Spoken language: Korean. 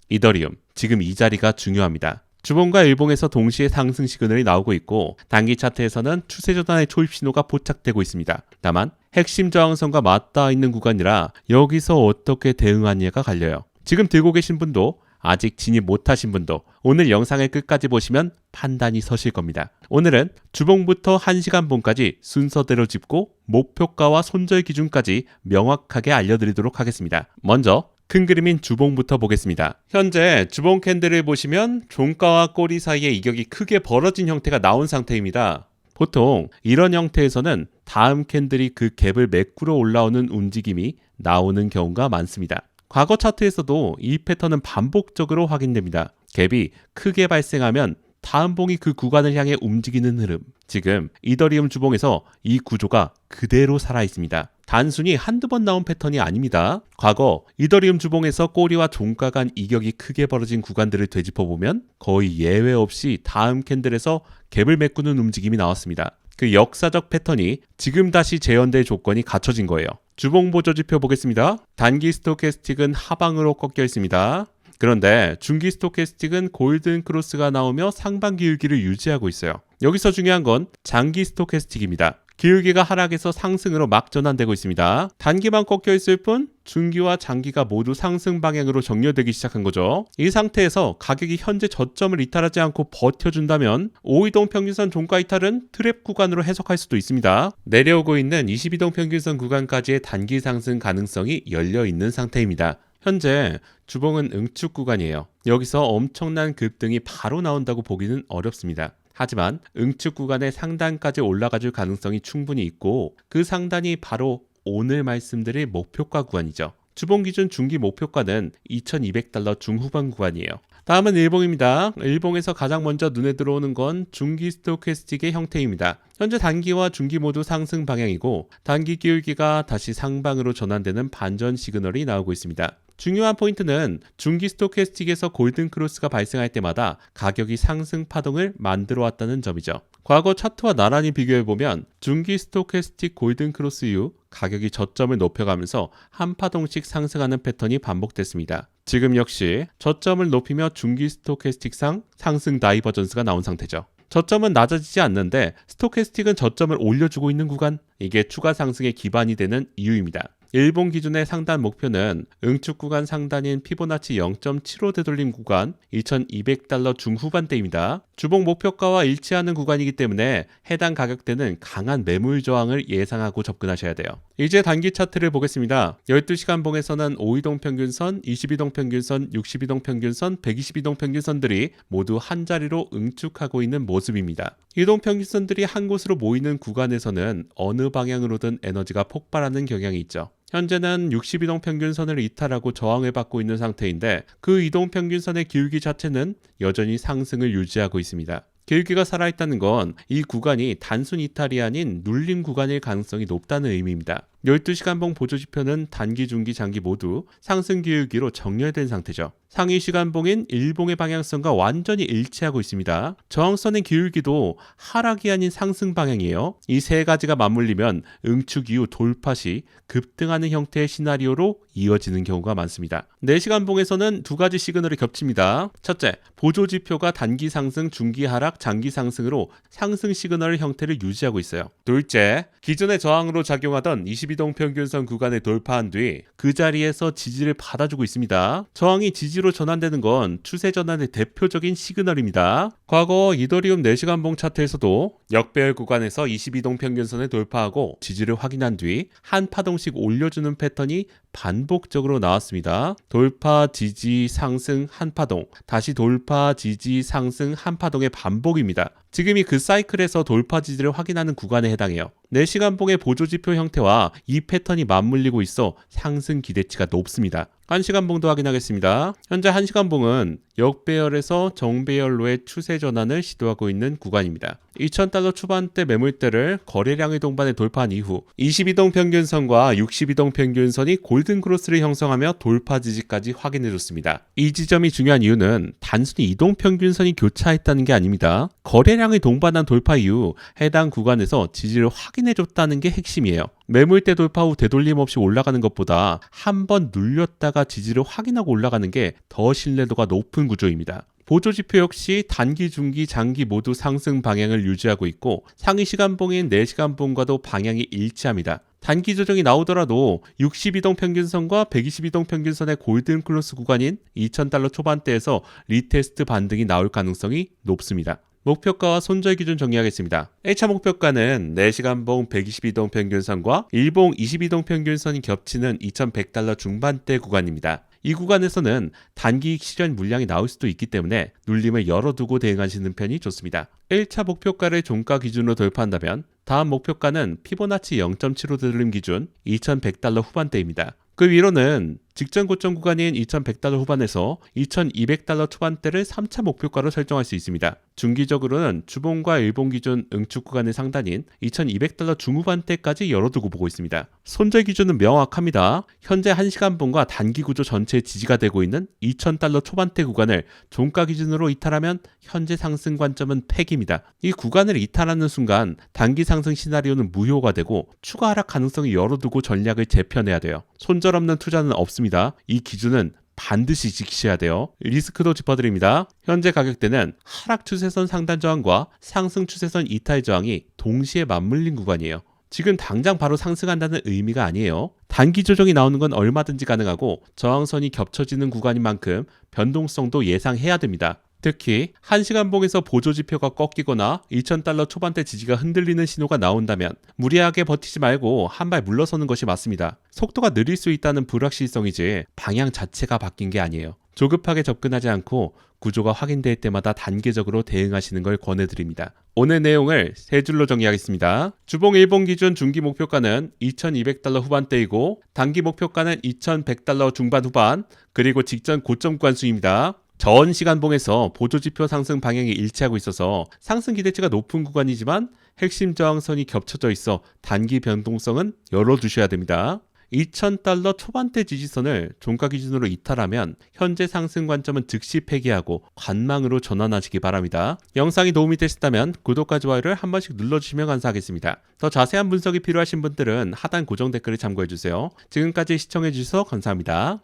이더리움, 지금 이 자리가 중요합니다. 주봉과 일봉에서 동시에 상승 시그널이 나오고 있고 단기 차트에서는 추세 전환의 초입 신호가 포착되고 있습니다. 다만 핵심 저항선과 맞닿아 있는 구간이라 여기서 어떻게 대응하느냐가 갈려요. 지금 들고 계신 분도 아직 진입 못하신 분도 오늘 영상을 끝까지 보시면 판단이 서실 겁니다. 오늘은 주봉부터 1시간 봉까지 순서대로 짚고 목표가와 손절 기준까지 명확하게 알려드리도록 하겠습니다. 먼저 큰 그림인 주봉부터 보겠습니다. 현재 주봉 캔들을 보시면 종가와 꼬리 사이에 이격이 크게 벌어진 형태가 나온 상태입니다. 보통 이런 형태에서는 다음 캔들이 그 갭을 메꾸러 올라오는 움직임이 나오는 경우가 많습니다. 과거 차트에서도 이 패턴은 반복적으로 확인됩니다. 갭이 크게 발생하면 다음 봉이 그 구간을 향해 움직이는 흐름. 지금 이더리움 주봉에서 이 구조가 그대로 살아있습니다. 단순히 한두 번 나온 패턴이 아닙니다. 과거 이더리움 주봉에서 꼬리와 종가 간 이격이 크게 벌어진 구간들을 되짚어보면 거의 예외 없이 다음 캔들에서 갭을 메꾸는 움직임이 나왔습니다. 그 역사적 패턴이 지금 다시 재현될 조건이 갖춰진 거예요. 주봉 보조지표 보겠습니다. 단기 스토캐스틱은 하방으로 꺾여 있습니다. 그런데 중기 스토캐스틱은 골든 크로스가 나오며 상방 기울기를 유지하고 있어요. 여기서 중요한 건 장기 스토캐스틱입니다. 기울기가 하락에서 상승으로 막 전환되고 있습니다. 단기만 꺾여 있을 뿐 중기와 장기가 모두 상승 방향으로 정렬되기 시작한 거죠. 이 상태에서 가격이 현재 저점을 이탈하지 않고 버텨준다면 5이동 평균선 종가 이탈은 트랩 구간으로 해석할 수도 있습니다. 내려오고 있는 22동 평균선 구간까지의 단기 상승 가능성이 열려 있는 상태입니다. 현재 주봉은 응축 구간이에요. 여기서 엄청난 급등이 바로 나온다고 보기는 어렵습니다. 하지만 응축 구간의 상단까지 올라가 줄 가능성이 충분히 있고 그 상단이 바로 오늘 말씀드릴 목표가 구간이죠. 주봉 기준 중기 목표가는 $2,200 중후반 구간이에요. 다음은 일봉입니다. 일봉에서 가장 먼저 눈에 들어오는 건 중기 스토캐스틱의 형태입니다. 현재 단기와 중기 모두 상승 방향이고 단기 기울기가 다시 상방으로 전환되는 반전 시그널이 나오고 있습니다. 중요한 포인트는 중기 스토캐스틱에서 골든 크로스가 발생할 때마다 가격이 상승 파동을 만들어 왔다는 점이죠. 과거 차트와 나란히 비교해보면 중기 스토캐스틱 골든 크로스 이후 가격이 저점을 높여가면서 한 파동씩 상승하는 패턴이 반복됐습니다. 지금 역시 저점을 높이며 중기 스토캐스틱상 상승 다이버전스가 나온 상태죠. 저점은 낮아지지 않는데 스토캐스틱은 저점을 올려주고 있는 구간, 이게 추가 상승의 기반이 되는 이유입니다. 일본 기준의 상단 목표는 응축 구간 상단인 피보나치 0.75 되돌림 구간 $2,200 중후반대입니다. 주봉 목표가와 일치하는 구간이기 때문에 해당 가격대는 강한 매물 저항을 예상하고 접근하셔야 돼요. 이제 단기 차트를 보겠습니다. 12시간 봉에서는 5이동 평균선, 22동 평균선, 62동 평균선, 122동 평균선들이 모두 한 자리로 응축하고 있는 모습입니다. 이동 평균선들이 한 곳으로 모이는 구간에서는 어느 방향으로든 에너지가 폭발하는 경향이 있죠. 현재는 62동 평균선을 이탈하고 저항을 받고 있는 상태인데 그 이동 평균선의 기울기 자체는 여전히 상승을 유지하고 있습니다. 기울기가 살아있다는 건 이 구간이 단순 이탈이 아닌 눌림 구간일 가능성이 높다는 의미입니다. 12시간 봉 보조지표는 단기, 중기, 장기 모두 상승 기울기로 정렬된 상태죠. 상위 시간봉인 일봉의 방향성과 완전히 일치하고 있습니다. 저항선의 기울기도 하락이 아닌 상승 방향이에요. 이 세 가지가 맞물리면 응축 이후 돌파 시 급등하는 형태의 시나리오로 이어지는 경우가 많습니다. 4시간 봉에서는 두 가지 시그널이 겹칩니다. 첫째, 보조지표가 단기 상승, 중기 하락, 장기 상승으로 상승 시그널 형태를 유지하고 있어요. 둘째, 기존의 저항으로 작용하던 22동 평균선 구간을 돌파한 뒤 그 자리에서 지지를 받아주고 있습니다. 저항이 지지로 전환되는 건 추세 전환의 대표적인 시그널입니다. 과거 이더리움 4시간 봉 차트에서도 역배열 구간에서 22동 평균선을 돌파하고 지지를 확인한 뒤 한 파동씩 올려주는 패턴이 반복적으로 나왔습니다. 돌파, 지지, 상승, 한 파동, 다시 돌파, 지지, 상승, 한 파동의 반복입니다. 지금이 그 사이클에서 돌파 지지를 확인하는 구간에 해당해요. 4시간 봉의 보조지표 형태와 이 패턴이 맞물리고 있어 상승 기대치가 높습니다. 1시간 봉도 확인하겠습니다. 현재 1시간 봉은 역배열에서 정배열로의 추세 전환을 시도하고 있는 구간입니다. $2,000 초반대 매물대를 거래량의 동반에 돌파한 이후 22동 평균선과 62동 평균선이 골든크로스를 형성하며 돌파 지지까지 확인해줬습니다. 이 지점이 중요한 이유는 단순히 이동 평균선이 교차했다는 게 아닙니다. 거래량의 동반한 돌파 이후 해당 구간에서 지지를 확인해줬다는 게 핵심이에요. 매물대 돌파 후 되돌림 없이 올라가는 것보다 한번 눌렸다가 지지를 확인하고 올라가는 게 더 신뢰도가 높은 구조입니다. 보조지표 역시 단기, 중기, 장기 모두 상승 방향을 유지하고 있고 상위 시간봉인 4시간봉과도 방향이 일치합니다. 단기 조정이 나오더라도 62동 평균선과 122동 평균선의 골든클로스 구간인 $2,000 초반대에서 리테스트 반등이 나올 가능성이 높습니다. 목표가와 손절 기준 정리하겠습니다. 1차 목표가는 4시간봉 122동 평균선과 일봉 22동 평균선이 겹치는 $2,100 중반대 구간입니다. 이 구간에서는 단기익 실현 물량이 나올 수도 있기 때문에 눌림을 열어두고 대응하시는 편이 좋습니다. 1차 목표가를 종가 기준으로 돌파한다면 다음 목표가는 피보나치 0.75 되돌림 기준 $2,100 후반대입니다. 그 위로는 직전 고점 구간인 $2,100 후반에서 $2,200 초반대를 3차 목표가로 설정할 수 있습니다. 중기적으로는 주봉과 일봉 기준 응축 구간의 상단인 $2,200 중후반대까지 열어두고 보고 있습니다. 손절 기준은 명확합니다. 현재 1시간봉과 단기 구조 전체의 지지가 되고 있는 $2,000 초반대 구간을 종가 기준으로 이탈하면 현재 상승 관점은 폐기입니다. 이 구간을 이탈하는 순간 단기 상승 시나리오는 무효가 되고 추가 하락 가능성을 열어두고 전략을 재편해야 돼요. 손절 없는 투자는 없습니다. 이 기준은 반드시 지키셔야 돼요. 리스크도 짚어드립니다. 현재 가격대는 하락 추세선 상단 저항과 상승 추세선 이탈 저항이 동시에 맞물린 구간이에요. 지금 당장 바로 상승한다는 의미가 아니에요. 단기 조정이 나오는 건 얼마든지 가능하고 저항선이 겹쳐지는 구간인 만큼 변동성도 예상해야 됩니다. 특히 1시간봉에서 보조지표가 꺾이거나 $2,000 초반대 지지가 흔들리는 신호가 나온다면 무리하게 버티지 말고 한 발 물러서는 것이 맞습니다. 속도가 느릴 수 있다는 불확실성이지 방향 자체가 바뀐 게 아니에요. 조급하게 접근하지 않고 구조가 확인될 때마다 단계적으로 대응하시는 걸 권해드립니다. 오늘 내용을 세 줄로 정리하겠습니다. 주봉 일봉 기준 중기 목표가는 $2,200 후반대이고 단기 목표가는 $2,100 중반 후반 그리고 직전 고점 구간 수입니다. 전 시간봉에서 보조지표 상승 방향이 일치하고 있어서 상승 기대치가 높은 구간이지만 핵심 저항선이 겹쳐져 있어 단기 변동성은 열어두셔야 됩니다. $2,000 초반대 지지선을 종가 기준으로 이탈하면 현재 상승 관점은 즉시 폐기하고 관망으로 전환하시기 바랍니다. 영상이 도움이 되셨다면 구독과 좋아요를 한 번씩 눌러주시면 감사하겠습니다. 더 자세한 분석이 필요하신 분들은 하단 고정 댓글을 참고해주세요. 지금까지 시청해주셔서 감사합니다.